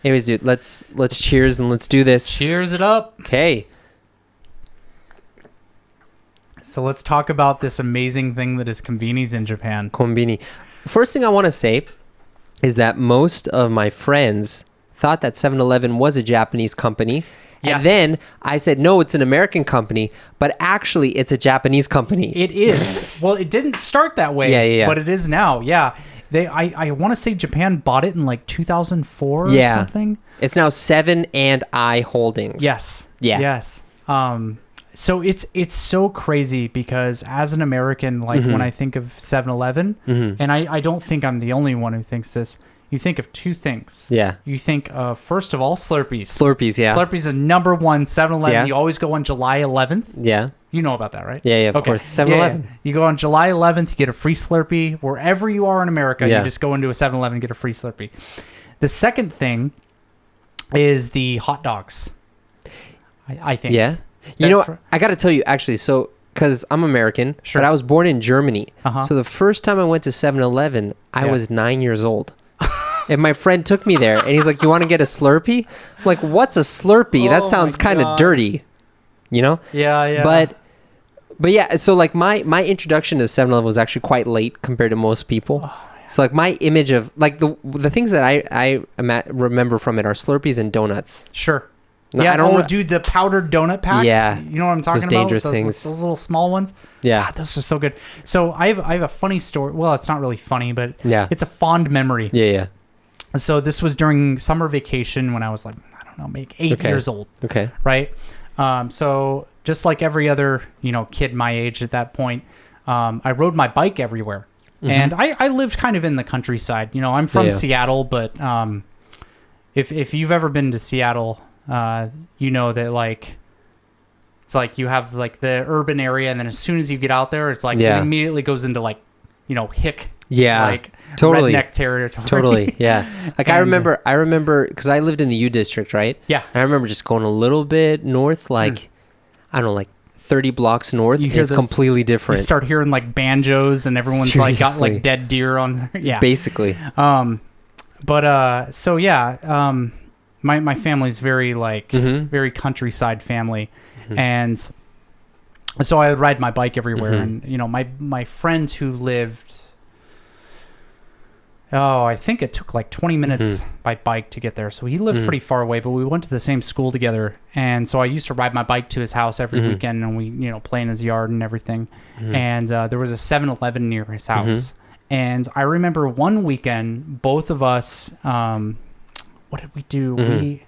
Anyways, dude, let's cheers and let's do this. Cheers it up. Okay. So let's talk about this amazing thing that is konbinis in Japan. Konbini. First thing I want to say is that most of my friends thought that 7-Eleven was a Japanese company. Yes. And then I said, no, it's an American company, but actually it's a Japanese company. It is. Well, it didn't start that way, Yeah. but it is now. Yeah. I want to say Japan bought it in like 2004 or something. It's now 7 and I Holdings. Yes. Yeah. Yes. So it's so crazy because as an American, like when I think of 7-Eleven, and I don't think I'm the only one who thinks this, you think of two things. Yeah. You think of, first of all, Slurpees. Slurpees, yeah. Slurpees is number one, 7-Eleven. Yeah. You always go on July 11th. Yeah. You know about that, right? Yeah, of course. 7-Eleven. Yeah. You go on July 11th, you get a free Slurpee. Wherever you are in America, Yeah. you just go into a 7-Eleven and get a free Slurpee. The second thing is the hot dogs, I think. Yeah. You know, I got to tell you, actually, so, because I'm American, Sure. but I was born in Germany. Uh-huh. So the first time I went to 7-Eleven, I Yeah. was 9 years old. And my friend took me there, and he's like, you want to get a Slurpee? I'm like, what's a Slurpee? Oh That sounds my kind of God. dirty, you know? Yeah. But yeah, so like my introduction to 7-Eleven was actually quite late compared to most people. Oh, So like my image of, like the things that I remember from it are Slurpees and donuts. Sure. No, Yeah, I don't dude, the powdered donut packs. Yeah. You know what I'm talking Those about? dangerous things. Those little small ones. Yeah. God, those are so good. So I have a funny story. Well, it's not really funny, but Yeah. it's a fond memory. Yeah. So this was during summer vacation when I was like, I don't know, maybe 8 Okay. years old, Okay. right? So just like every other, kid my age at that point, I rode my bike everywhere. And I lived kind of in the countryside. I'm from Yeah. Seattle, but if you've ever been to Seattle, you know that like it's like you have like the urban area, and then as soon as you get out there, it's like Yeah. it immediately goes into like hick, Yeah. like Totally. redneck territory. Totally. Yeah. Like I And, remember because I lived in the U District, right? Yeah. I remember just going a little bit north, like, I don't know, like 30 blocks north. You hear It's those- completely You different. start hearing like banjos, and everyone's like got Seriously. like dead deer on. Yeah. Basically. So yeah, my family's very like Mhm. very countryside family, and so I would ride my bike everywhere, Mhm. and my friend who lived. Oh, I think it took like 20 minutes by bike to get there. So he lived pretty far away, but we went to the same school together. And so I used to ride my bike to his house every weekend, and we, play in his yard and everything. And there was a 7-Eleven near his house. And I remember one weekend, both of us, what did we do? We,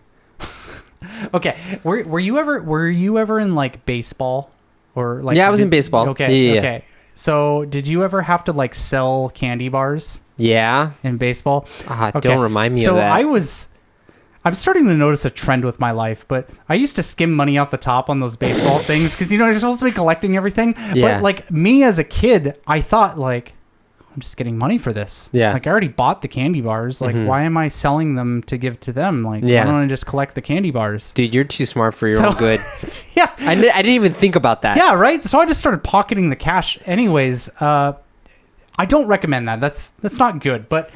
okay. Were you ever in like baseball or like, Yeah, I was in baseball. Okay. Yeah. Okay. So did you ever have to like sell candy bars Yeah. in baseball? Okay. Don't remind me So of that. I'm starting to notice a trend with my life, but I used to skim money off the top on those baseball things because you're supposed to be collecting everything. Yeah. But like me as a kid, I thought like, I'm just getting money for this. Yeah. Like I already bought the candy bars. Like why am I selling them to give to them? Like Yeah. why don't I just collect the candy bars? Dude, you're too smart for your So- own good. Yeah. I didn't even think about that. Yeah, right. So I just started pocketing the cash. Anyways, I don't recommend that. That's not good. But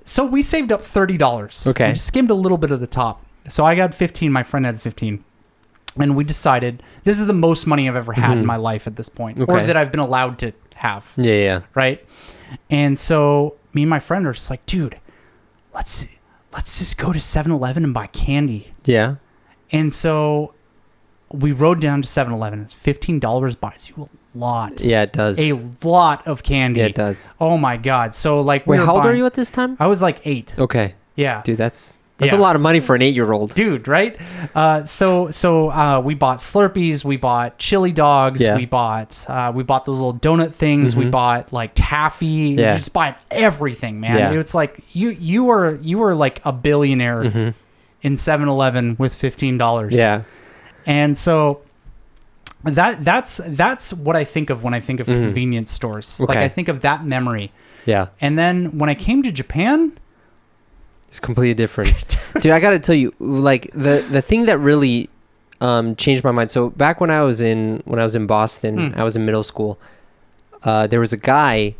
so we saved up $30. Okay. We skimmed a little bit of the top. So I got 15. My friend had 15. And we decided this is the most money I've ever had in my life at this point, or Okay. that I've been allowed to have. Yeah. Right. And so me and my friend are just like, dude, let's just go to 7-Eleven and buy candy. Yeah. And so we rode down to 7-Eleven. It's $15 buys you a lot. Yeah, it does. A lot of candy. Yeah, it does. Oh my God. So like, Wait, were how old are buying- you at this time? I was like 8. Okay. Yeah. Dude, that's Yeah. a lot of money for an 8-year-old. Dude, right? So we bought Slurpees, we bought chili dogs, Yeah. we bought those little donut things, we bought like taffy. Yeah. You just bought everything, man. Yeah. It's like you were like a billionaire in 7-Eleven with $15. Yeah. And so that's what I think of when I think of convenience stores. Like Okay. I think of that memory. Yeah. And then when I came to Japan, It's completely different. Dude, I got to tell you, like the thing that really changed my mind. So back when I was in Boston, I was in middle school. There was a guy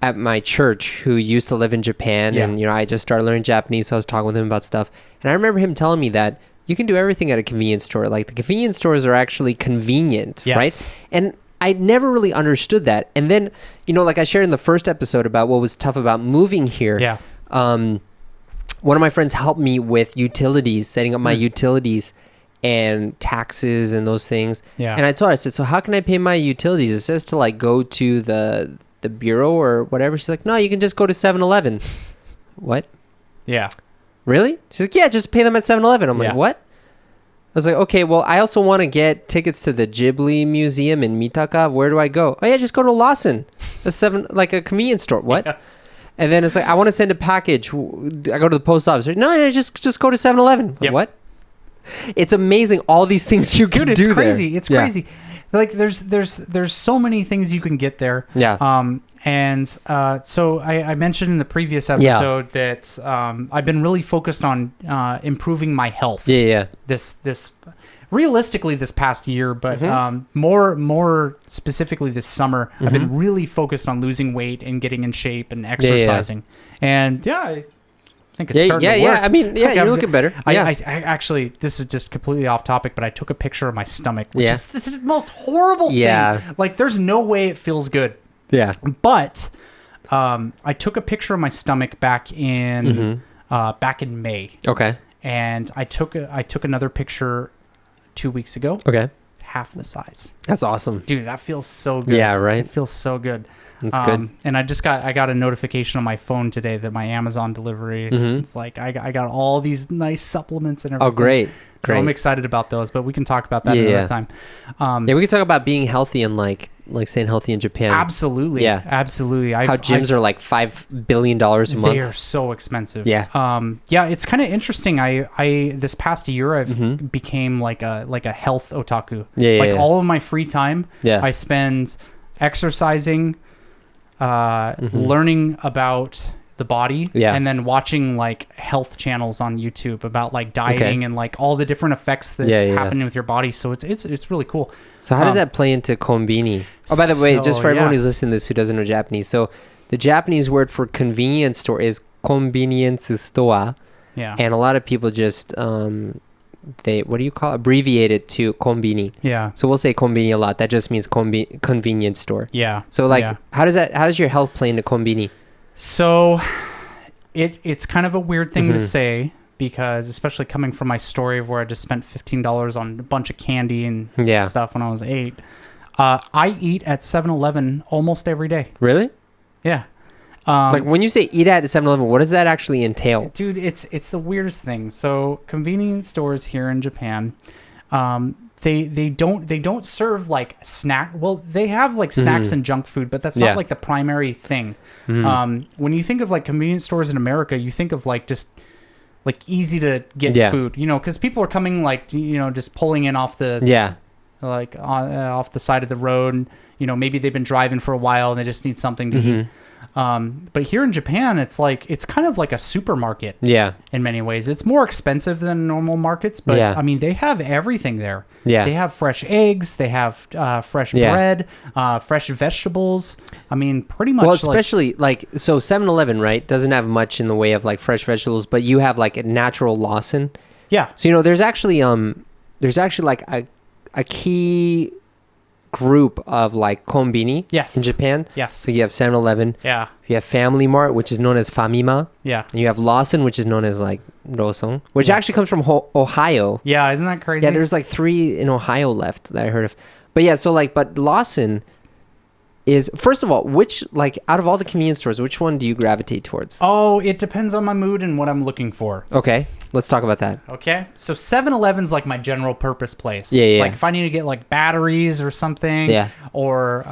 at my church who used to live in Japan, Yeah. and I just started learning Japanese, so I was talking with him about stuff, and I remember him telling me that you can do everything at a convenience store. Like the convenience stores are actually convenient, Yes. right? And I never really understood that. And then, like I shared in the first episode about what was tough about moving here. Yeah. One of my friends helped me with utilities, setting up my utilities and taxes and those things. Yeah. And I told her, I said, so how can I pay my utilities? It says to like go to the bureau or whatever. She's like, no, you can just go to 7-Eleven. What? Yeah. Really? She's like, yeah, just pay them at 7-Eleven. I'm Yeah. like, what? I was like, okay, well, I also want to get tickets to the Ghibli Museum in Mitaka. Where do I go? Oh yeah, just go to Lawson, like a convenience store. What? Yeah. And then it's like, I want to send a package. I go to the post office. No, just go to 7-Eleven. Like, Yep. what? It's amazing all these things you can Dude, do it's there. crazy. It's Yeah. crazy. Like there's so many things you can get there. Yeah. And so I mentioned in the previous episode that I've been really focused on improving my health. Yeah. This realistically this past year, but Mm-hmm. more specifically this summer, I've been really focused on losing weight and getting in shape and exercising. And I think it's starting to work. I mean, yeah, Like, you're I've- looking better. I Yeah. actually, this is just completely off topic, but I took a picture of my stomach, which Yeah. is the most horrible Yeah. thing. Like, there's no way it feels good. Yeah. But I took a picture of my stomach back in Mm-hmm. May, Okay. and I took another picture 2 weeks ago, Okay. half the size. That's awesome. Dude, that feels so good. Yeah, right? It feels so good. That's good. And I got a notification on my phone today that my Amazon delivery. Mhm. It's like I got all these nice supplements and everything. Oh, great. So I'm Great. excited about those, but we can talk about that Yeah, another yeah. time. Yeah, we can talk about being healthy and like staying healthy in Japan. Absolutely. Yeah. Absolutely. How gyms are like $5 billion a month. They are so expensive. Yeah. Yeah, it's kind of interesting. I this past year I've Mm-hmm. became like a health otaku. Yeah, Like yeah. all of my free time, Yeah. I spend exercising, learning about the body, Mm-hmm. Yeah. and then watching like health channels on YouTube about like dieting and like all the different effects that Yeah, yeah. happen with your body. So it's really cool. So how does Um, that play into konbini? Oh, by the way, just so, for everyone yeah. who's listening to this who doesn't know Japanese, so the Japanese word for convenience store is convenience store, Yeah. and a lot of people just abbreviate it to konbini. Yeah. So we'll say konbini a lot. That just means convenience store. Yeah. So like, Yeah. how does your health play into konbini? So it's kind of a weird thing to Mhm. say, because especially coming from my story of where I just spent $15 on a bunch of candy and Yeah. stuff when I was 8. I eat at 7-Eleven almost every day. Really? Yeah. Like when you say eat at 7-Eleven, what does that actually entail? Dude, it's the weirdest thing. So convenience stores here in Japan, they don't serve like snack. Well, they have like snacks and junk food, but that's Yeah. not like the primary thing. When you think of like convenience stores in America, you think of like just like easy to get Yeah. food, because people are coming like just pulling in off the Yeah. like off the side of the road. And, maybe they've been driving for a while and they just need something to eat. But here in Japan, it's kind of like a supermarket Yeah. in many ways. It's more expensive than normal markets, but Yeah. I mean, they have everything there. Yeah. They have fresh eggs, they have fresh Yeah. bread, fresh vegetables. I mean, pretty much. Well, especially so 7-Eleven, right, doesn't have much in the way of like fresh vegetables, but you have like a natural Lawson. yeah, So there's actually like a key group of like konbini Yes. in Japan. yes, So you have 7-Eleven, yeah, you have Family Mart, which is known as Famima, yeah, and you have Lawson, which is known as like Roson, which actually comes from Ohio. yeah. Isn't that crazy? Yeah, there's like 3 in Ohio left that I heard of. But yeah, so like, but Lawson is, first of all, which, like, out of all the convenience stores, which one do you gravitate towards? Oh, it depends on my mood and what I'm looking for. Okay, let's talk about that. Okay, so 7-Eleven's like my general purpose place. Yeah, yeah. Like if I need to get like batteries or something. Yeah. Or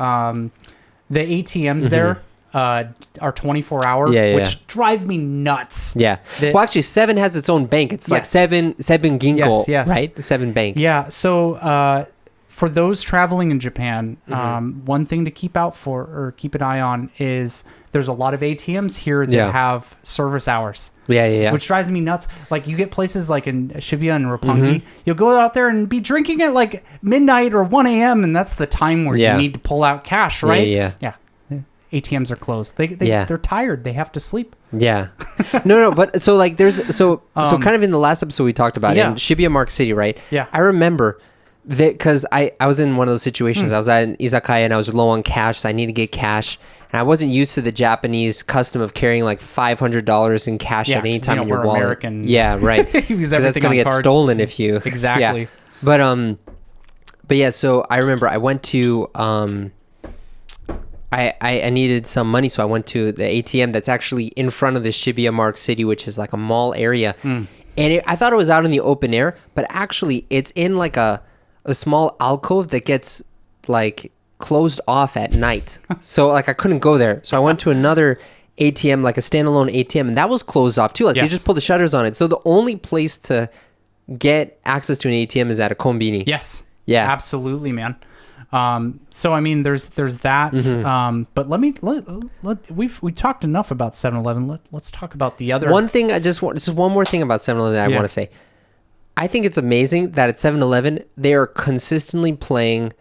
the ATMs there are 24-hour, Mm-hmm. Yeah, yeah, which yeah. drive me nuts. Yeah. The- Well, actually, 7 has its own bank. It's like Yes. Seven Ginko, Yes, yes. right? The 7 bank. Yeah. So for those traveling in Japan, Mm-hmm. one thing to keep an eye on is there's a lot of ATMs here that Yeah. have service hours. Yeah, yeah, yeah. Which drives me nuts. Like you get places like in Shibuya and Roppongi, Mm-hmm. you'll go out there and be drinking at like midnight or 1 a.m. and that's the time where Yeah. you need to pull out cash, right? Yeah, Yeah. ATMs are closed. Yeah. They're tired. They have to sleep. Yeah. No, but so like so kind of in the last episode we talked about Yeah. in Shibuya Mark City, right? Yeah. I remember that because I was in one of those situations. I was at an izakaya and I was low on cash, so I need to get cash. And I wasn't used to the Japanese custom of carrying like $500 in cash Yeah, at any 'cause, time in your we're wallet. American. Yeah, right. Use 'Cause that's everything gonna on get cards. stolen if you Exactly. Yeah. But yeah, so I remember I went to I needed some money, so I went to the ATM that's actually in front of the Shibuya Mark City, which is like a mall area. And I thought it was out in the open air, but actually it's in like a small alcove that gets like closed off at night. So like I couldn't go there. So I went to another ATM, like a standalone ATM, and that was closed off too. Like they Yes. just pulled the shutters on it. So the only place to get access to an ATM is at a konbini. Yes. Yeah. Absolutely, man. So I mean, there's that. Mm-hmm. But we talked enough about 7-Eleven. Let's talk about the other. One thing I just want, this is one more thing about 7-Eleven that I Yeah. want to say. I think it's amazing that at 7-Eleven, they are consistently playing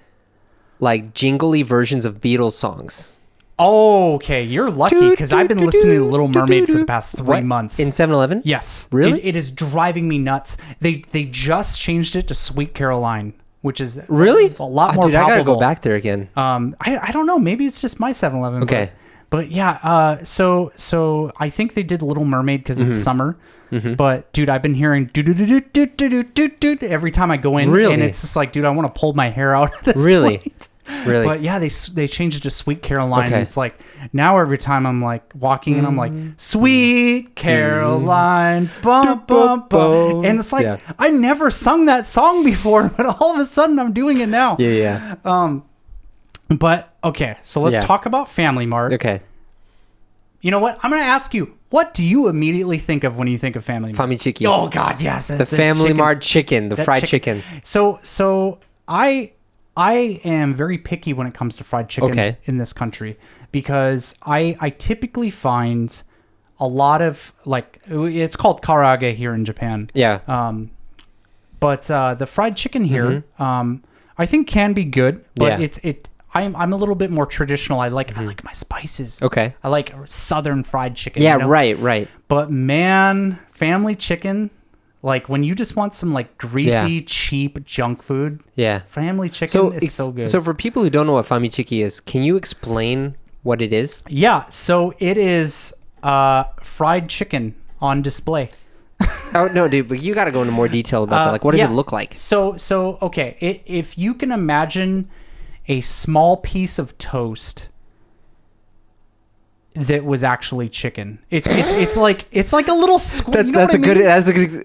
like jingly versions of Beatles songs. Oh, okay. You're lucky because I've been listening to Little Mermaid for the past 3 What? months. In 7-Eleven? Yes. Really? It is driving me nuts. They just changed it to Sweet Caroline, which is Really? a lot more Dude, I gotta palpable. go back there again. I don't know. Maybe it's just my 7-Eleven. Okay. But yeah. So I think they did Little Mermaid because Mm-hmm. it's summer. But dude, I've been hearing do do do do do do do do every time I go in, Really? and it's just like, dude, I want to pull my hair out. At this Really? point. Really? But yeah, they changed it to Sweet Caroline. Okay. And it's like now every time I'm like walking in, I'm like Mm-hmm. Sweet Caroline, bum bum bum, and it's like Yeah. I never sung that song before, but all of a sudden I'm doing it now. Yeah. But okay, so let's Yeah. talk about Family Mart. Okay. You know what? I'm gonna ask you, what do you immediately think of when you think of Family Mart? Famichiki. Oh God, yes, the Family chicken. Mart chicken, the That fried chicken. So I am very picky when it comes to fried chicken Okay. in this country because I typically find a lot of like it's called karaage here in Japan. Yeah. But the fried chicken here, I think can be good, but Yeah. I'm a little bit more traditional. I like my spices. Okay. I like Southern fried chicken. Yeah, you know? right. But man, family chicken, like when you just want some like greasy, cheap junk food, Yeah. family chicken is so good. So for people who don't know what famichiki is, can you explain what it is? Yeah, so it is fried chicken on display. Oh no, dude, but you got to go into more detail about that. Like, what does yeah. it look like? So okay, if you can imagine a small piece of toast that was actually chicken, it's like a little square. You know That's what I mean?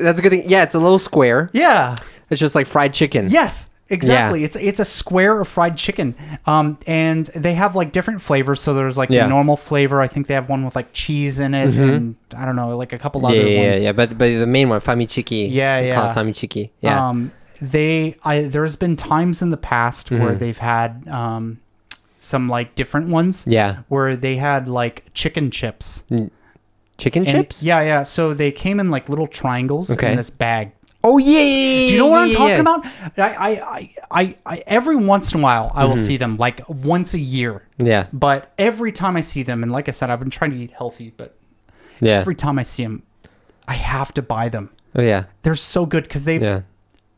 that's a good thing. Yeah, it's a little square. Yeah. It's just like fried chicken. Yes, exactly. It's a square of fried chicken, and they have like different flavors. So there's like Yeah. the normal flavor. I think they have one with like cheese in it, and I don't know, like a couple other ones. Yeah. But the main one, famichiki. Yeah, they call it yeah. famichiki. Yeah. There's been times in the past where they've had some like different ones. Yeah. Where they had like chicken chips. Chicken And- chips? Yeah. So they came in like little triangles Okay. in this bag. Oh yeah. Do you know what I'm yeah, talking yeah. about? I every once in a while I will see them like once a year. Yeah. But every time I see them, and like I said, I've been trying to eat healthy, but Yeah. every time I see them, I have to buy them. Oh yeah. They're so good because Yeah.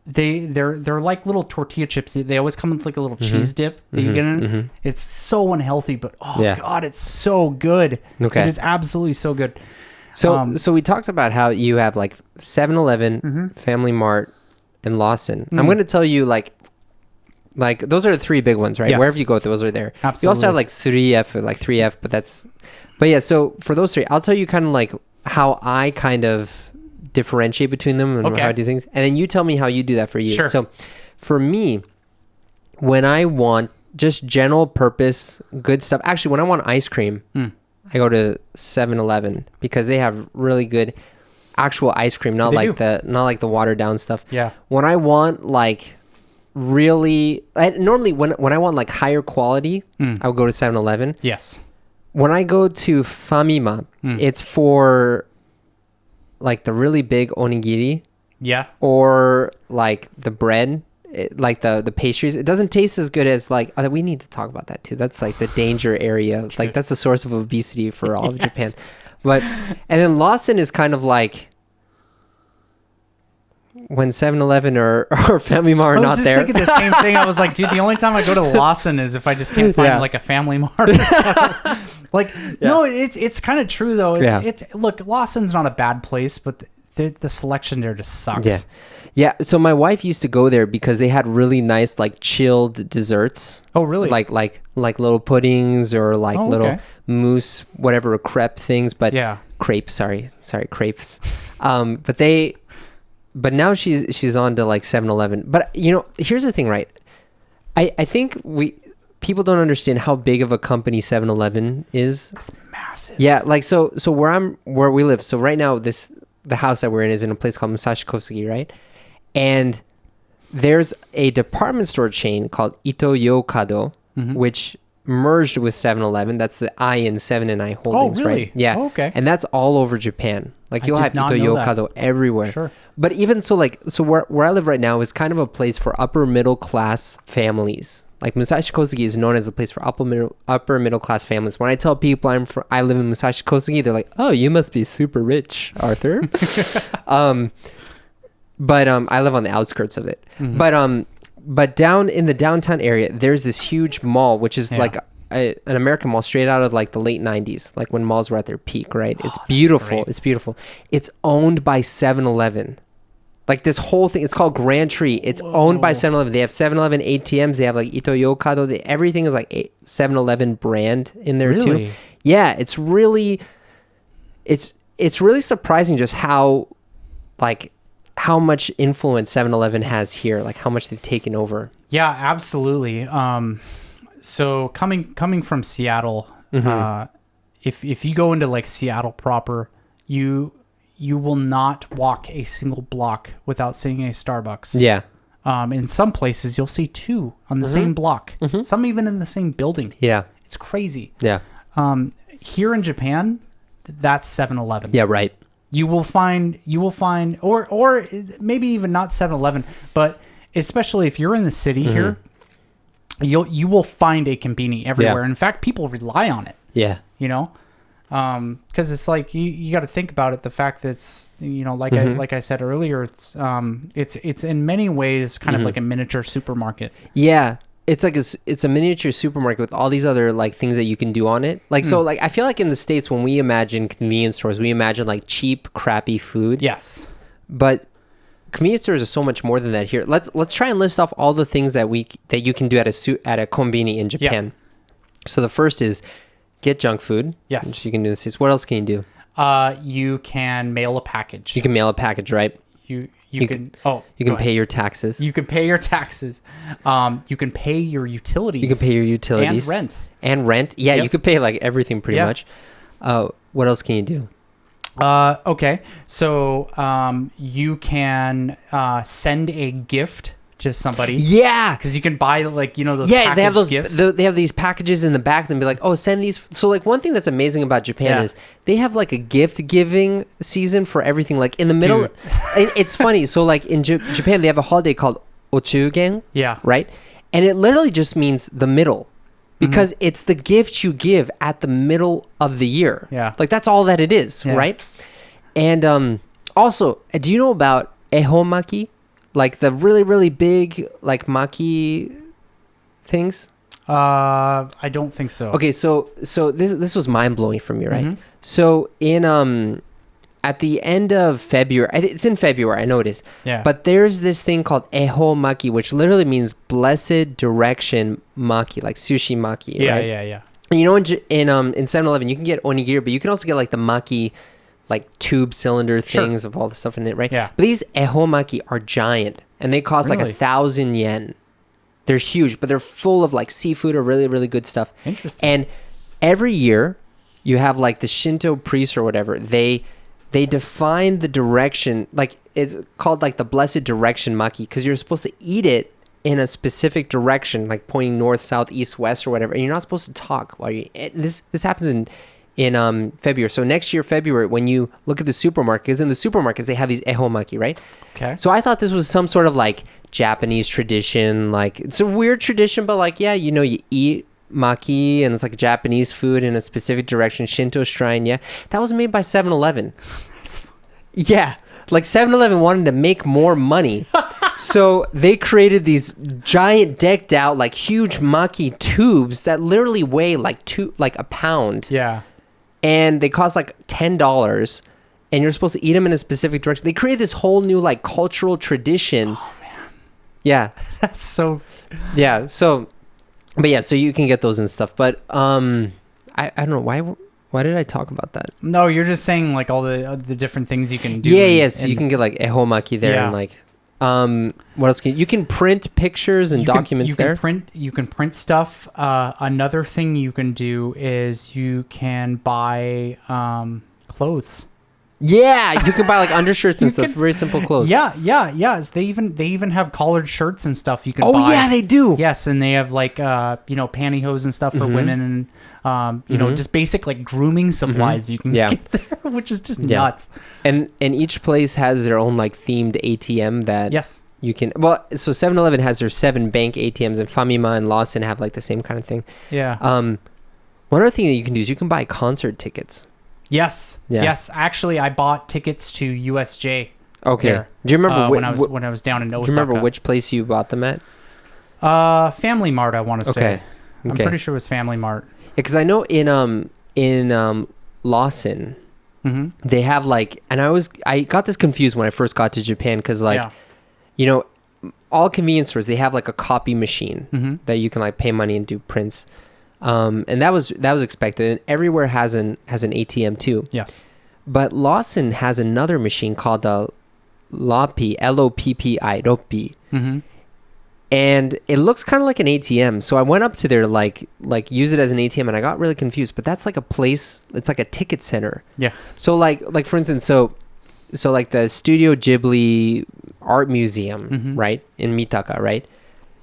they're like little tortilla chips. They always come with like a little cheese dip that you get in it. It's so unhealthy, but oh Yeah. God, it's so good. Okay. It is absolutely so good. So we talked about how you have like 7-Eleven, Family Mart, and Lawson. I'm going to tell you like those are the three big ones, right? Yes. Wherever you go, those are there. You also Absolutely. have like 3F or like 3F, but yeah. So for those three, I'll tell you kind of like how I kind of differentiate between them and Okay. how I do things, and then you tell me how you do that for you. Sure. So for me, when I want just general purpose good stuff, actually when I want ice cream, I go to 7-Eleven because they have really good actual ice cream, not They like do. not like the watered down stuff. Yeah. When I want like normally when I want like higher quality, I would go to 7-Eleven. Yes. When I go to Famima, it's for like the really big onigiri Yeah. or like the bread like the pastries, it doesn't taste as good as like we need to talk about that too. That's like the danger area. Like that's the source of obesity for all of Japan. But and then Lawson is kind of like when 7-Eleven or Family Mart are not there. I was just thinking the same thing. I was like, dude, the only time I go to Lawson is if I just can't find like a Family Mart. Like, no, it's kind of true though. It's look, Lawson's not a bad place, but the selection there just sucks. Yeah. So my wife used to go there because they had really nice like chilled desserts. Oh, really? Like little puddings or like little mousse, whatever, crepe things. But crepes. Sorry, crepes. But now she's on to like 7-Eleven. But you know, here's the thing, right? I think people don't understand how big of a company 7-Eleven is. It's massive. Yeah, like so where we live. So right now the house that we're in is in a place called Musashi Kosugi, right? And there's a department store chain called Ito-Yo-Kado, which merged with 7-Eleven. That's the I in 7 and I Holdings, really? right? Yeah. Oh, okay. And that's all over Japan. Like you'll have Ito-Yo-Kado everywhere. Sure. But even so, like, so where I live right now is kind of a place for upper middle class families. Like Musashi Kosugi is known as a place for upper middle class families. When I tell people I live in Musashi Kosugi, they're like, "Oh, you must be super rich, Arthur." But I live on the outskirts of it. But down in the downtown area, there's this huge mall, which is like an American mall straight out of like the late 90s, like when malls were at their peak, right? It's beautiful. It's beautiful. It's owned by 7-Eleven. Like this whole thing, it's called Grand Tree. It's owned by 7-Eleven. They have 7-Eleven ATMs. They have like Ito-Yo-Kado. Everything is like a 7-Eleven brand in there too. Yeah, it's really surprising just how much influence 7-Eleven has here, like how much they've taken over. Yeah, absolutely. So coming from Seattle, if you go into like Seattle proper, you will not walk a single block without seeing a Starbucks. Yeah. In some places, you'll see two on the same block. Some even in the same building. Yeah. It's crazy. Yeah. Here in Japan, that's 7-Eleven. Yeah, right. You will find, or maybe even not 7-Eleven, but especially if you're in the city here, you will find a Konbini everywhere. Yeah. In fact, people rely on it. Yeah. You know, because it's like you got to think about it. The fact that it's, you know, like I said earlier, it's in many ways kind of like a miniature supermarket. Yeah. It's like it's a miniature supermarket with all these other like things that you can do on it. Like so, like I feel like in the States when we imagine convenience stores, we imagine like cheap, crappy food. Yes. But convenience stores are so much more than that here. Let's try and list off all the things that you can do at a Konbini in Japan. Yeah. So the first is get junk food. Yes. Which you can do this. What else can you do? You can mail a package. You can mail a package, right? You can pay your taxes. You can pay your taxes. You can pay your utilities. You can pay your utilities. And rent. Yeah, you could pay like everything pretty much. What else can you do? Okay. So you can send a gift to somebody. Yeah. Because you can buy like, you know, those they have those gifts. They have these packages in the back and be like, oh, send these. So like one thing that's amazing about Japan is they have like a gift giving season for everything. Like in the middle, it's funny. So like in Japan, they have a holiday called Ochugen. Yeah. Right. And it literally just means the middle. Because it's the gift you give at the middle of the year. Yeah. Like that's all that it is, right? And also, do you know about ehomaki? Like the really, really big like maki things? I don't think so. Okay, so this was mind blowing for me, right? So in at the end of February, it's in February, I know it is. Yeah. But there's this thing called ehomaki, which literally means blessed direction maki, like sushi maki. Yeah, right? yeah. And you know, in 7-Eleven, you can get onigiri, but you can also get like the maki, like tube cylinder things of all the stuff in it, right? Yeah. But these ehomaki are giant, and they cost like 1,000 yen. They're huge, but they're full of like seafood or really, really good stuff. Interesting. And every year, you have like the Shinto priests or whatever. They define the direction, like it's called like the blessed direction maki, because you're supposed to eat it in a specific direction, like pointing north, south, east, west, or whatever. And you're not supposed to talk while you. This happens in February. So next year, February, when you look at the supermarkets, in the supermarkets they have these ehomaki, right? Okay. So I thought this was some sort of like Japanese tradition. Like it's a weird tradition, but like, yeah, you know, you eat maki and it's like Japanese food in a specific direction, Shinto shrine. Yeah, that was made by 7-Eleven. Yeah, like 7-Eleven wanted to make more money. So they created these giant decked out, like huge maki tubes that literally weigh like a pound. Yeah. And they cost like $10. And you're supposed to eat them in a specific direction. They created this whole new like cultural tradition. Oh man. Yeah. That's so. Yeah. So, but yeah, so you can get those and stuff. But I don't know why did I talk about that? No, you're just saying like all the different things you can do. Yeah, yeah. So you can get like ehomaki there and like what else you can print pictures and documents there. You can print stuff. Another thing you can do is you can buy clothes. Yeah, you can buy like undershirts and stuff. Very simple clothes. Yeah. They even have collared shirts and stuff you can buy. Oh yeah, they do. Yes, and they have like pantyhose and stuff for women and just basic like grooming supplies you can get there, which is just nuts. And each place has their own like themed ATM that you can. Well, so 7-Eleven has their 7 bank ATMs, and Famima and Lawson have like the same kind of thing. Yeah. One other thing that you can do is you can buy concert tickets. Yes. Yeah. Yes. Actually, I bought tickets to USJ. Okay. There, do you remember when I was down in Osaka? Do you remember which place you bought them at? Family Mart, I want to say. I'm pretty sure it was Family Mart. Because I know in Lawson, they have like, and I got this confused when I first got to Japan because like, you know, all convenience stores, they have like a copy machine that you can like pay money and do prints. And that was expected, and everywhere has an ATM too. Yes, but Lawson has another machine called the Loppi, Loppi, Roppi, and it looks kind of like an ATM. So I went up to there like use it as an ATM, and I got really confused. But that's like a place. It's like a ticket center. Yeah. So like for instance, so like the Studio Ghibli Art Museum, right in Mitaka, right?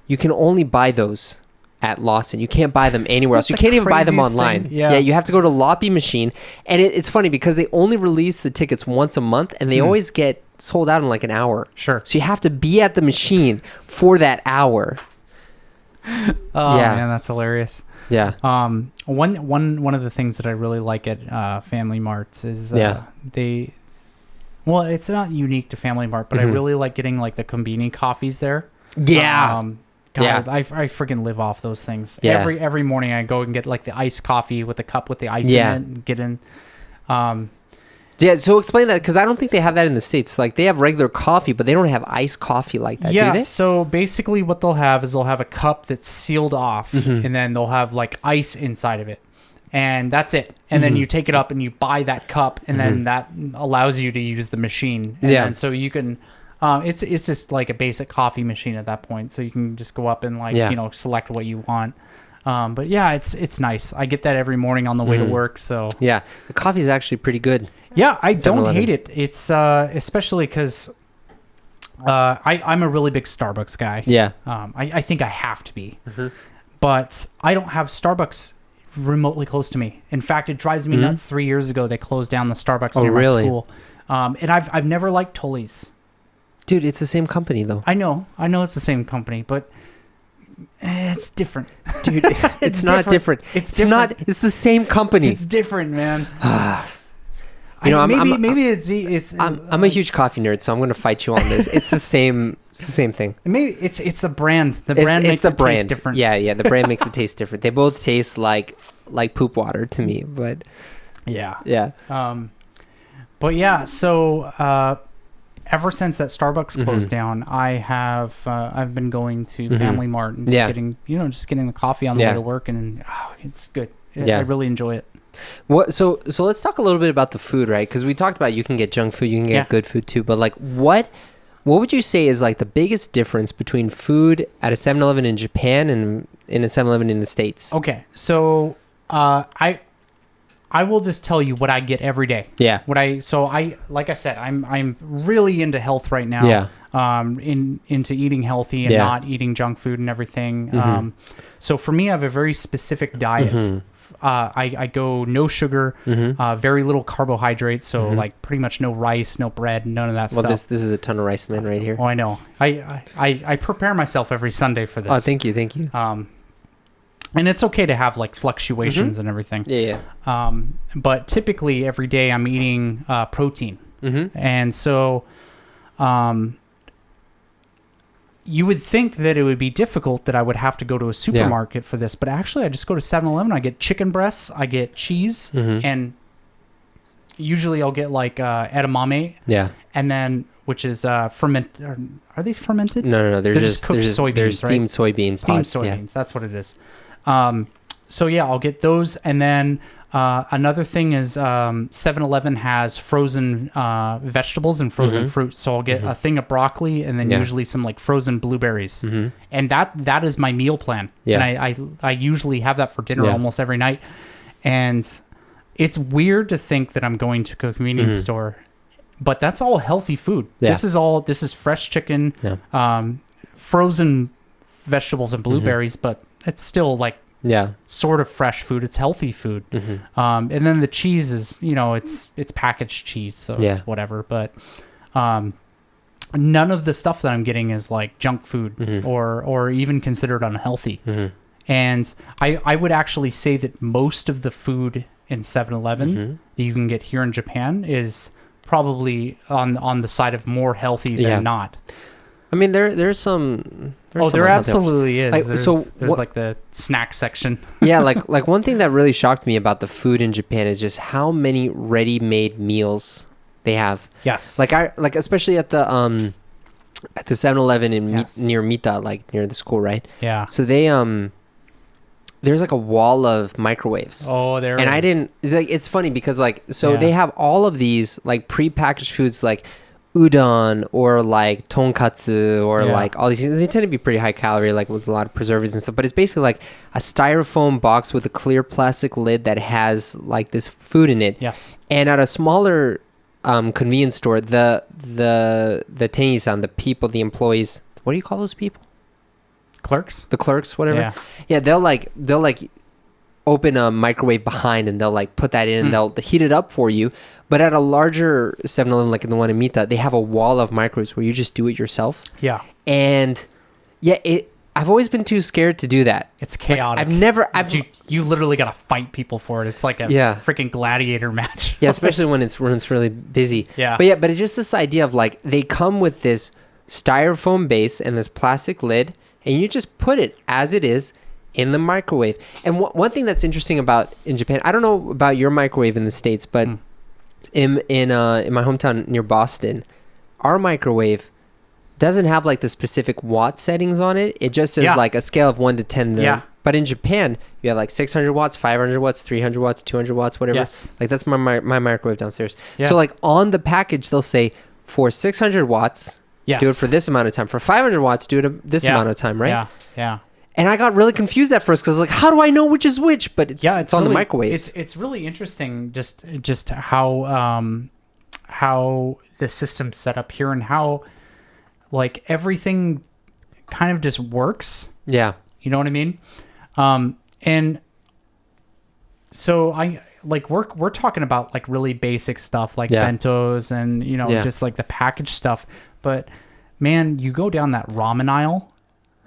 You can only buy those at Lawson. You can't buy them anywhere else. You can't even buy them online. Yeah, you have to go to Loppi machine. And it's funny because they only release the tickets once a month, and they always get sold out in like an hour. Sure. So you have to be at the machine for that hour. Oh man, that's hilarious. Yeah. One of the things that I really like at Family Marts is they. Well, it's not unique to Family Mart, but I really like getting like the Konbini coffees there. Yeah. God, I freaking live off those things. Yeah. Every morning I go and get like the iced coffee with the cup with the ice in it and get in. Yeah, so explain that because I don't think they have that in the States. Like they have regular coffee, but they don't have iced coffee like that, do they? So basically what they'll have is they'll have a cup that's sealed off and then they'll have like ice inside of it. And that's it. And then you take it up and you buy that cup and then that allows you to use the machine. And then so you can... it's just like a basic coffee machine at that point, so you can just go up and like select what you want. But yeah, it's nice. I get that every morning on the way to work. So yeah, the coffee is actually pretty good. Yeah, I don't hate it. It's especially because I'm a really big Starbucks guy. Yeah, I think I have to be, but I don't have Starbucks remotely close to me. In fact, it drives me nuts. 3 years ago, they closed down the Starbucks near my school, and I've never liked Tully's. Dude, it's the same company though. I know it's the same company, but it's different. Dude, it's not different. It's the same company. It's different, man. Maybe it's. I'm a huge coffee nerd, so I'm going to fight you on this. It's the same thing. Maybe it's the brand. The brand makes it taste different. Yeah. The brand makes it taste different. They both taste like poop water to me, but yeah. But yeah, so. Ever since that Starbucks closed down, I've been going to Family Mart and getting the coffee on the way to work, and it's good. I really enjoy it. What? So let's talk a little bit about the food, right? Because we talked about you can get junk food, you can get good food too, but like what would you say is like the biggest difference between food at a 7-Eleven in Japan and in a 7-Eleven in the States? Okay, so I will just tell you what I get every day. Yeah. Like I said, I'm really into health right now. Yeah. Into eating healthy and not eating junk food and everything. So for me, I have a very specific diet I go no sugar, very little carbohydrates, so like pretty much no rice, no bread, none of that Well, stuff. this is a ton of rice, man, right here. Oh, I know. I prepare myself every Sunday for this. Oh, thank you. And it's okay to have like fluctuations and everything. Yeah, yeah. But typically every day I'm eating protein. Mm-hmm. And so you would think that it would be difficult that I would have to go to a supermarket for this, but actually I just go to 7-Eleven. I get chicken breasts, I get cheese, and usually I'll get like edamame. Yeah. And then, which is fermented. Are they fermented? No. They're just cooked soybeans, they're right? steamed soybeans. Steamed pods, soybeans. Yeah. That's what it is. So yeah, I'll get those. And then another thing is 7-Eleven has frozen vegetables and frozen fruit. So I'll get a thing of broccoli and then usually some like frozen blueberries. And that is my meal plan. Yeah. And I usually have that for dinner almost every night. And it's weird to think that I'm going to a convenience store, but that's all healthy food. Yeah. This is fresh chicken, frozen vegetables and blueberries, but it's still like sort of fresh food. It's healthy food. And then the cheese is, it's packaged cheese, so it's whatever. But none of the stuff that I'm getting is like junk food or even considered unhealthy. And I would actually say that most of the food in 7-Eleven that you can get here in Japan is probably on the side of more healthy than not. I mean, there's some. There absolutely is. Like, there's like the snack section. Yeah, like one thing that really shocked me about the food in Japan is just how many ready-made meals they have. Yes. Like especially at the 7-Eleven in near Mita, like near the school, right? Yeah. So they there's like a wall of microwaves. Oh, there. And is. I didn't. It's funny because they have all of these like prepackaged foods like udon or like tonkatsu or like all these things. They tend to be pretty high calorie, like with a lot of preservatives and stuff, but it's basically like a styrofoam box with a clear plastic lid that has like this food in it. Yes. And at a smaller convenience store, the tennisan, the people, the employees, what do you call those people? Clerks? The clerks, whatever. Yeah, they'll like open a microwave behind and they'll like put that in and they'll heat it up for you. But at a larger 7-Eleven, like in the one in Mita, they have a wall of microwaves where you just do it yourself. Yeah. And I've always been too scared to do that. It's chaotic. You literally got to fight people for it. It's like a freaking gladiator match. Yeah, especially when it's really busy. Yeah. But it's just this idea of like they come with this styrofoam base and this plastic lid, and you just put it as it is in the microwave. And one thing that's interesting about in Japan, I don't know about your microwave in the States, but in my hometown near Boston, our microwave doesn't have like the specific watt settings on it. It just says like a scale of 1 to 10. Yeah. But in Japan, you have like 600 watts, 500 watts, 300 watts, 200 watts, whatever. Yes. Like that's my microwave downstairs. Yeah. So like on the package, they'll say for 600 watts, do it for this amount of time. For 500 watts, do it this amount of time, right? Yeah. Yeah. And I got really confused at first because like, how do I know which is which? But it's on really, the microwave. It's really interesting just how the system's set up here and how like everything kind of just works. Yeah. You know what I mean? And so we're talking about like really basic stuff like bentos and just like the packaged stuff. But man, you go down that ramen aisle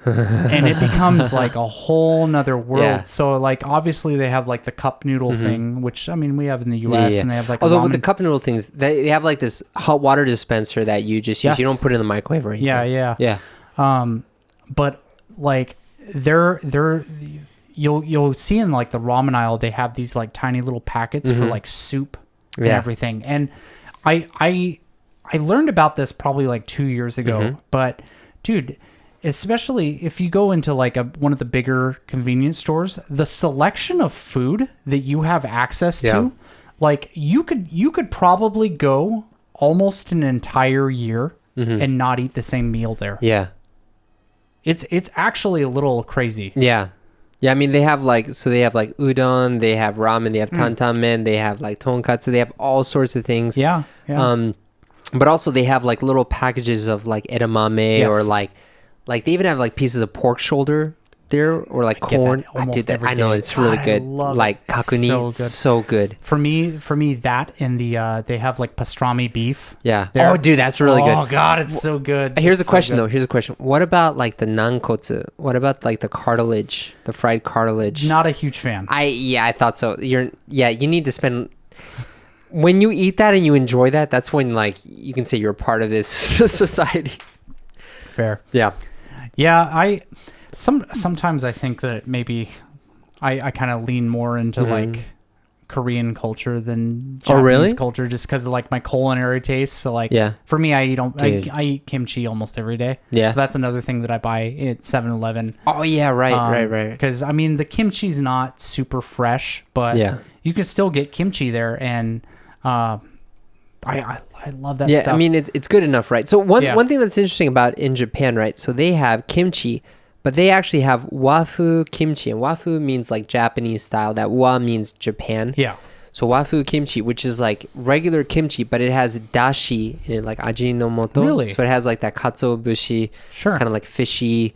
and it becomes like a whole nother world. Yeah. So like obviously they have like the cup noodle thing, which I mean we have in the US and they have like although with the cup noodle things, they have like this hot water dispenser that you just use. You don't put it in the microwave or anything. Yeah. But like you'll see in like the ramen aisle they have these like tiny little packets for like soup and everything. And I learned about this probably like 2 years ago, but dude, especially if you go into like one of the bigger convenience stores, the selection of food that you have access to, like you could probably go almost an entire year and not eat the same meal there. Yeah. It's actually a little crazy. Yeah. Yeah, I mean they have like udon, they have ramen, they have tantan men, they have like tonkatsu, they have all sorts of things. Yeah. But also they have like little packages of like edamame or like they even have like pieces of pork shoulder there, or like get that corn. I almost did that. every I know day. it's really God, I good. love Like it. It's kakuni, so it's good. so good. For me, that and the they have like pastrami beef. Yeah. There. Oh, dude, that's really Oh good. God, it's so good. Here's a It's so question good. though. Here's a question. What about like the nankotsu? What about like the cartilage, the fried cartilage? Not a huge fan. I thought so. You need to spend when you eat that and you enjoy that. That's when like you can say you're a part of this society. Fair. Yeah. Yeah, sometimes I think that maybe I kind of lean more into like Korean culture than Japanese really? culture, just because of like my culinary taste. So like, Yeah. for me, I Dude. eat kimchi almost every day. Yeah. So that's another thing that I buy at 7-Eleven. Oh yeah. Right. Because I mean, the kimchi's not super fresh, but Yeah. you can still get kimchi there, and I love that Yeah, stuff. I mean it's good enough, right? So one Yeah. thing that's interesting about in Japan, right? So they have kimchi, but they actually have wafu kimchi, and wafu means like Japanese style. That wa means Japan. yeah, So wafu kimchi, which is like regular kimchi, but it has dashi in it, like ajinomoto. Really? So it has like that katsuobushi, sure. kind of like fishy,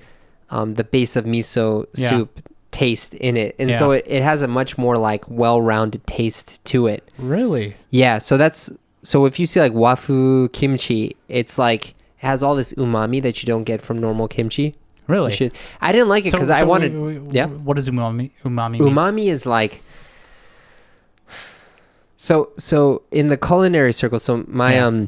the base of miso Yeah. soup taste in it, and Yeah. so it has a much more like well-rounded taste to it. Really? Yeah, so if you see like wafu kimchi, it's like it has all this umami that you don't get from normal kimchi. Really? I didn't like it because I wanted. Yeah. What does umami mean? Umami is like. So in the culinary circle, so my Yeah.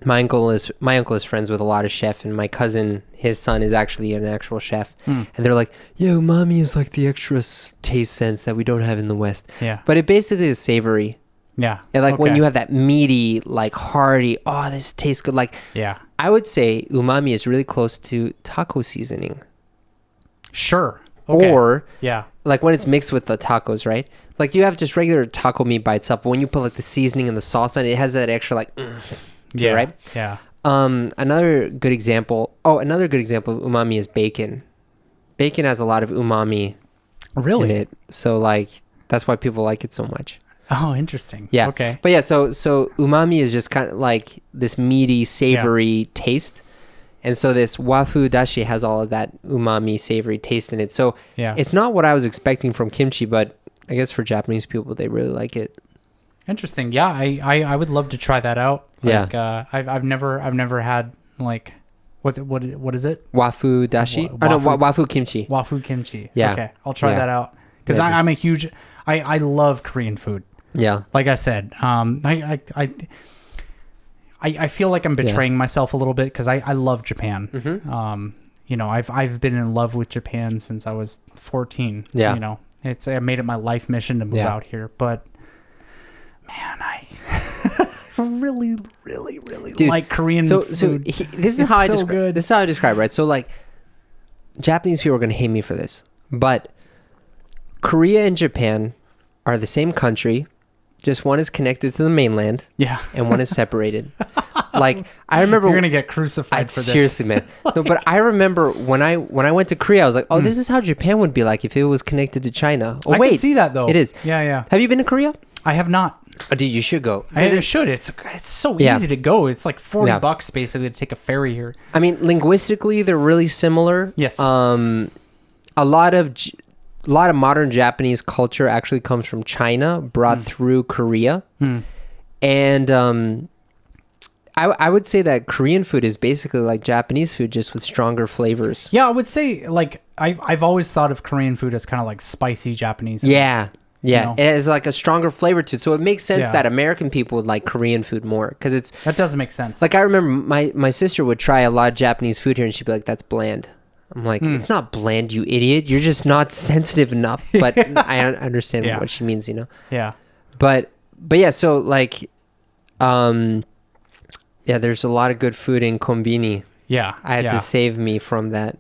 my uncle is friends with a lot of chefs, and my cousin, his son, is actually an actual chef, and they're like, yeah, umami is like the extra taste sense that we don't have in the West, Yeah. but it basically is savory. Yeah. And like when Okay. you have that meaty, like hearty, oh, this tastes good. Like Yeah. I would say umami is really close to taco seasoning, Sure. Okay. or yeah. like when it's mixed with the tacos, right? Like you have just regular taco meat by itself, but when you put like the seasoning and the sauce on it, it has that extra like, Yeah. right? Yeah. Another good example of umami is bacon. Bacon has a lot of umami Really? in it, so like that's why people like it so much. Oh, interesting. Yeah. Okay. But yeah, so umami is just kind of like this meaty, savory taste. And so this wafu dashi has all of that umami, savory taste in it. So Yeah. it's not what I was expecting from kimchi, but I guess for Japanese people, they really like it. Interesting. Yeah. I would love to try that out. Yeah. Like, I've never had like what is it? Wafu dashi? Wafu kimchi. Wafu kimchi. Yeah. Okay. I'll try Yeah. that out because Yeah, I'm a huge. I love Korean food. Yeah. Like I said, I feel like I'm betraying myself a little bit because I love Japan. Mm-hmm. You know, I've been in love with Japan since I was 14. Yeah. You know, I made it my life mission to move Yeah. out here, but man, I really Dude, like Korean So food. this is It's how I so describe. good. This is how I describe, right? So like, Japanese people are gonna hate me for this, but Korea and Japan are the same country. Just one is connected to the mainland, Yeah. and one is separated. Like I remember, You're gonna get crucified for this. seriously, man. No, but I remember when I went to Korea, I was like, oh, this is how Japan would be like if it was connected to China. Oh I wait, can see that though. it is. Yeah. Have you been to Korea? I have not. Oh, dude, you should go. I should. It's so Yeah. easy to go. It's like $40 Yeah. basically to take a ferry here. I mean, linguistically, they're really similar. Yes. A lot of modern Japanese culture actually comes from China, brought through Korea, and I would say that Korean food is basically like Japanese food, just with stronger flavors. Yeah, I would say like I've always thought of Korean food as kind of like spicy Japanese food. Yeah. Yeah, You know? it has like a stronger flavor to it. So it makes sense Yeah. that American people would like Korean food more because it's That does make sense. like I remember my sister would try a lot of Japanese food here and she'd be like, "That's bland." I'm like, "It's not bland, you idiot. You're just not sensitive enough." But I understand Yeah. what she means, you know. yeah. But yeah, so like, yeah, there's a lot of good food in Konbini. Yeah. I had yeah. to save me from that.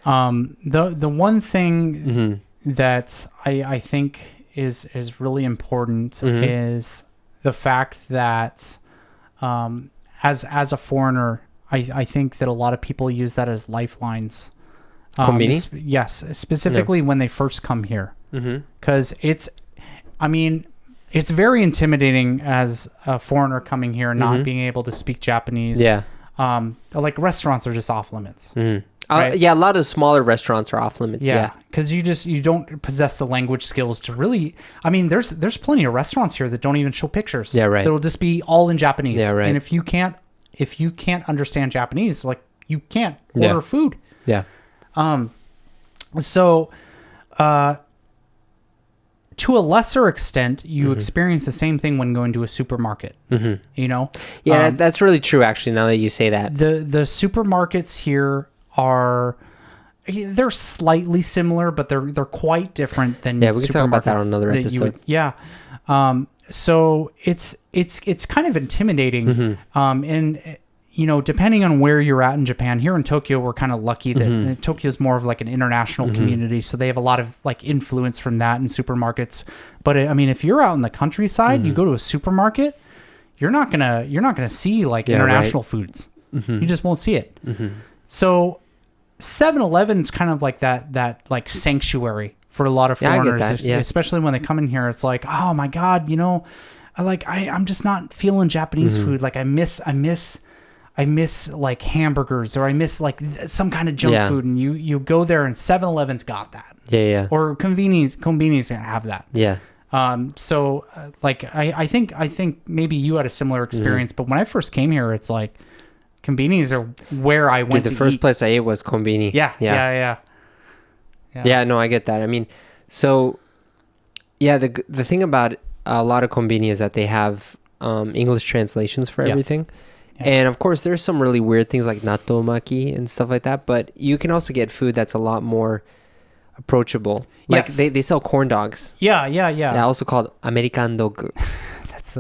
The one thing Mm-hmm. that I think is really important Mm-hmm. is the fact that as a foreigner, I think that a lot of people use that as lifelines. Konbini? Yes, specifically when they first come here, Mm-hmm. because it's very intimidating as a foreigner coming here and not being able to speak Japanese. Yeah. Like restaurants are just off limits. Right? Yeah, a lot of smaller restaurants are off limits. Yeah. because you don't possess the language skills to really. I mean, there's plenty of restaurants here that don't even show pictures. Yeah, right. It'll just be all in Japanese. Yeah, right. And if you can't understand Japanese, like you can't Yeah. order food. Yeah. So, to a lesser extent, you experience the same thing when going to a supermarket. You know. Yeah, that's really true. Actually, now that you say that. The supermarkets here they're slightly similar, but they're quite different than Yeah, we can talk about that on supermarkets another that you episode. so it's kind of intimidating. And you know, depending on where you're at in Japan, here in Tokyo, we're kind of lucky that Tokyo is more of like an international community, so they have a lot of like influence from that in supermarkets. But I mean, if you're out in the countryside, you go to a supermarket, you're not gonna see like international foods. You just won't see it. So 7-Eleven's kind of like that like sanctuary for a lot of Yeah, I get foreigners, that, yeah. especially when they come in here. It's like, oh my god, you know, I'm just not feeling Japanese food. Like I miss like hamburgers, or I miss like some kind of junk food. And you go there and 7-Eleven's got that, Yeah. or convenience have that. Yeah. So like I think maybe you had a similar experience, but when I first came here, it's like convenience are where I went The to first eat. place I ate was Konbini. Yeah. Yeah, no, I get that. I mean, so yeah, the thing about a lot of Konbini is that they have English translations for Yes. everything. Yeah. And of course, there's some really weird things like natto maki and stuff like that, but you can also get food that's a lot more approachable. Like Yes. they sell corn dogs. Yeah. Yeah, also called American dog. That's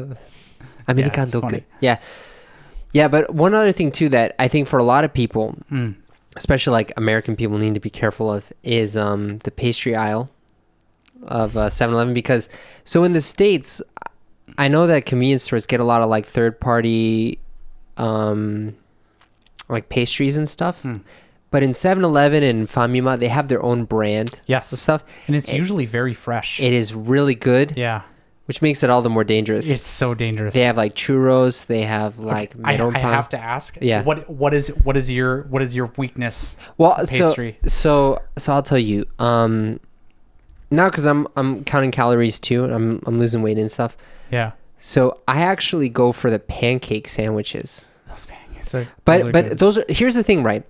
American it's dog. funny. Yeah. Yeah, but one other thing too that I think for a lot of people, especially like American people, need to be careful of is the pastry aisle of 7-Eleven, because so in the States, I know that convenience stores get a lot of like third party like pastries and stuff. But in 7-Eleven and Famima, they have their own brand Yes. of stuff. And it's usually very fresh. It is really good, Yeah. which makes it all the more dangerous. It's so dangerous. They have like churros, they have like I meron pan. have to ask. Yeah. What is your weakness? Well, pastry? so I'll tell you. Now because I'm counting calories too, and I'm losing weight and stuff. Yeah. So I actually go for the pancake sandwiches. Those pancakes are- But those are but good. those are, here's the thing, right?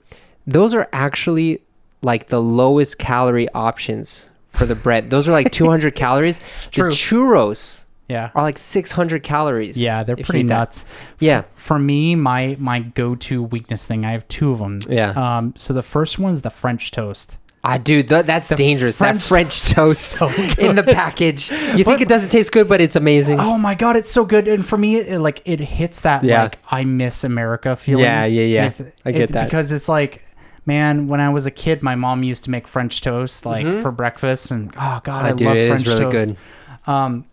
Those are actually like the lowest calorie options for the bread. Those are like 200 calories. True. The churros Yeah. are like 600 calories. Yeah, they're if you pretty eat that. nuts. Yeah. For me, my go-to weakness thing, I have two of them. Yeah. So the first one's the French toast. Dude, that's dangerous. That French toast so in the package. You think it doesn't taste good, but it's amazing. Oh my god, it's so good. And for me, it hits that Yeah. like I miss America feeling. Yeah. I get that. because it's like, man, when I was a kid, my mom used to make French toast like for breakfast, and oh god, I Dude, love it French is really toast. good.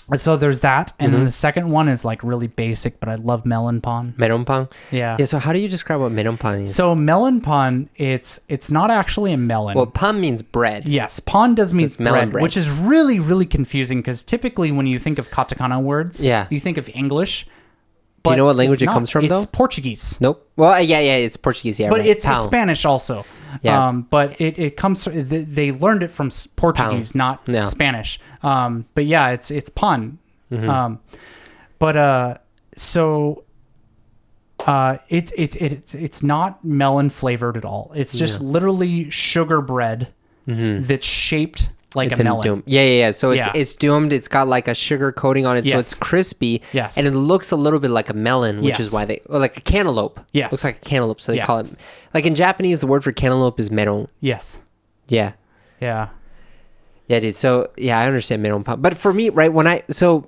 And so there's that, and then the second one is like really basic, but I love melon pan. Meron pan. Yeah. Yeah. So how do you describe what meron pan is? So melon pan, it's not actually a melon. Well, pan means bread. Yes, pan does mean it's melon bread. which is really, really confusing because typically when you think of katakana words, Yeah. you think of English. Do you know what but language it's it comes from, It's though? Portuguese. Nope. Well, yeah, it's Portuguese. Yeah, But right. it's Pão. Spanish also. Yeah. But it comes. They learned it from Portuguese, not Yeah. Spanish. But yeah, it's pan. Mm-hmm. It's not melon flavored at all. It's just literally sugar bread that's shaped like It's a in melon. doom. Yeah. So Yeah. it's doomed. It's got like a sugar coating on it, so Yes. it's crispy. Yes. And it looks a little bit like a melon, which is Yes. why or like a cantaloupe. Yes. Looks like a cantaloupe, so they Yes. call it. Like in Japanese, the word for cantaloupe is meron. Yes. Yeah. Yeah. Yeah, dude. So yeah, I understand meron pan. But for me, right, when so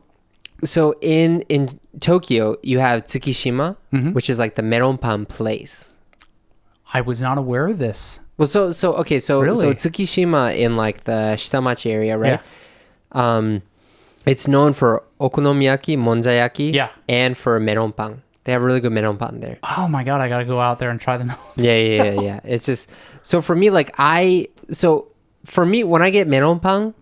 in Tokyo, you have Tsukishima, which is like the meron pan place. I was not aware of this. Well, so okay, so Really? Tsukishima in like the Shitamachi area, right? It's known for okonomiyaki, monzayaki, Yeah. and for meron pan. They have really good meron pan there. Oh my god, I gotta go out there and try them. Yeah. It's just so for me, like for me when I get meron pan,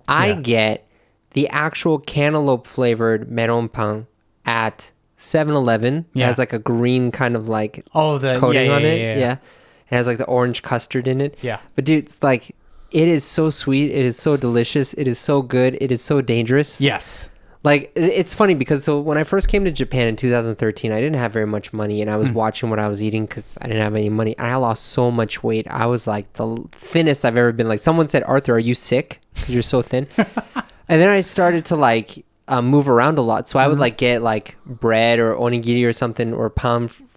I Yeah. get the actual cantaloupe flavored meron pan at 7-Eleven. It Yeah. has like a green kind of like Oh, the coating yeah, on yeah, it. yeah, Yeah. It has like the orange custard in it. Yeah. But dude, it's like it is so sweet. It is so delicious. It is so good. It is so dangerous. Yes. Like it's funny because so when I first came to Japan in 2013, I didn't have very much money, and I was watching what I was eating because I didn't have any money. And I lost so much weight. I was like the thinnest I've ever been. Like someone said, "Arthur, are you sick? Because you're so thin." And then I started to like move around a lot. So I would like get like bread or onigiri or something or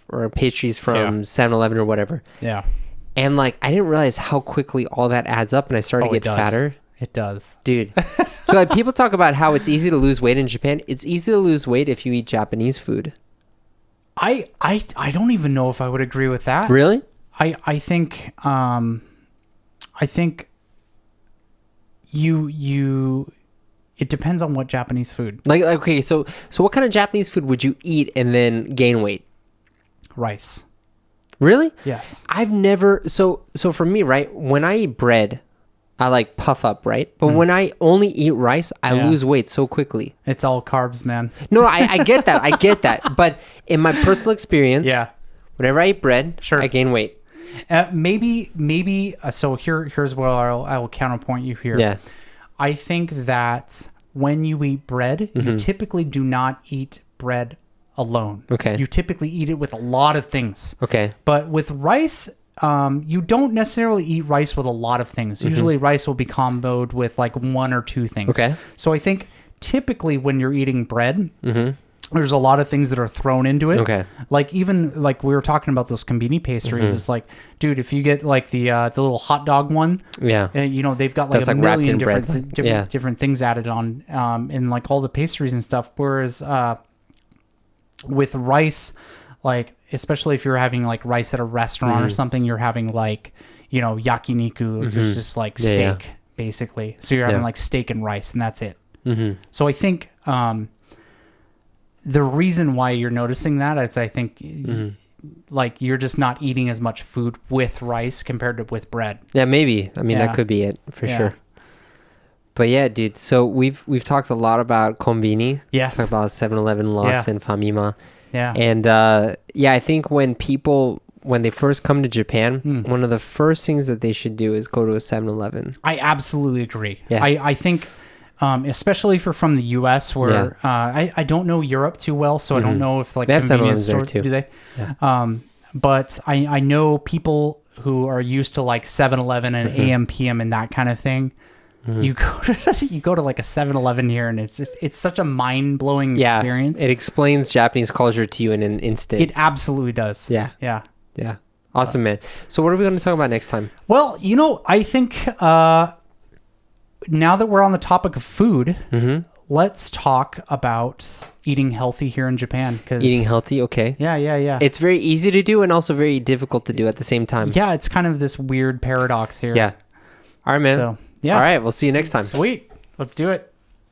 or pastries from 7-Eleven or whatever. Yeah. And like I didn't realize how quickly all that adds up, and I started to it get does. fatter. It does. Dude. So like people talk about how it's easy to lose weight in Japan. It's easy to lose weight if you eat Japanese food. I don't even know if I would agree with that. Really? I think you it depends on what Japanese food. Like okay, so what kind of Japanese food would you eat and then gain weight? Rice. Really? Yes. I've never so for me, right? When I eat bread, I like puff up, right? But when I only eat rice, I Yeah. lose weight so quickly. It's all carbs, man. No, I get that. I get that. But in my personal experience, Yeah. whenever I eat bread, Sure. I gain weight. Maybe so here's where I will counterpoint you here. Yeah. I think that when you eat bread, you typically do not eat bread alone. Okay. You typically eat it with a lot of things. Okay. But with rice, you don't necessarily eat rice with a lot of things. Usually rice will be comboed with like one or two things. Okay. So I think typically when you're eating bread, there's a lot of things that are thrown into it. Okay. Like even like we were talking about those kombini pastries. It's like, dude, if you get like the little hot dog one, Yeah. they've got like That's a like wrapped million in bread. different different things added on in like all the pastries and stuff. Whereas with rice, like especially if you're having like rice at a restaurant or something, you're having like yakiniku, which is just like steak basically. So you're having like steak and rice, and that's it. So I think the reason why you're noticing that is I think like you're just not eating as much food with rice compared to with bread. Yeah, maybe. I mean, Yeah. that could be it for Yeah. sure. But yeah, dude. So we've talked a lot about konbini. Yes. Talked about 7-Eleven, Lost, Yeah. and Famima. Yeah. And I think when they first come to Japan, one of the first things that they should do is go to a 7-Eleven. I absolutely agree. Yeah. I think, especially if you're from the U.S., where I don't know Europe too well, so I don't know if like They have convenience 7-Elevens there, stores too. do they? Yeah. But I know people who are used to like 7-Eleven and AM PM and that kind of thing. You go to like a 7-Eleven here, and it's such a mind blowing Yeah. experience. It explains Japanese culture to you in an instant. It absolutely does. Yeah. Yeah. Yeah. Awesome, man. So what are we going to talk about next time? Well, I think now that we're on the topic of food, let's talk about eating healthy here in Japan. Eating healthy, okay. Yeah. It's very easy to do and also very difficult to do at the same time. Yeah, it's kind of this weird paradox here. Yeah. All right, man. So, yeah. All right, we'll see you next time. Sweet. Let's do it.